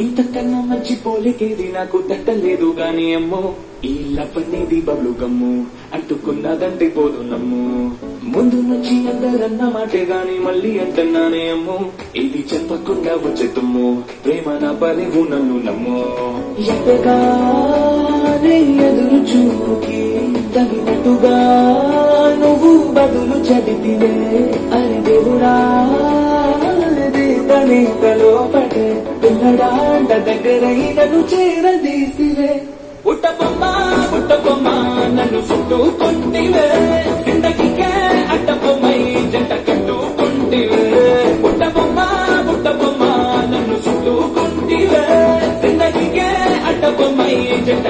ఇంతకన్నా మంచి పోలికేది నాకు తట్టలేదు గాని అమ్మో ఈ లవ్వనేది బబ్లు గమ్ము అంటుకున్నదంటే పోదు నమ్ము ముందు నుంచి అందరన్న మాటే గాని మళ్ళీ అంటున్నానే అమ్ము ఇది చెప్పకుండా వచ్చే తుమ్ము ప్రేమ నా పలివు నన్ను నమ్ము ఎప్పగానే ఎదురు చూపుకి తగినట్టుగా నువ్వు బదులు చదివివే అరే దేవుడా తనే తలోపటే పిల్లడాంట దగ్గరై నన్ను చేరదీసివే పుట్టబొమ్మ నన్ను చుట్టుకుంటివే జిందగీకే అడ్డబొమ్మై జంట కట్టుకుంటివే పుట్టబొమ్మ నన్ను చుట్టుకుంటివే జిందగీకే అడ్డబొమ్మై జంట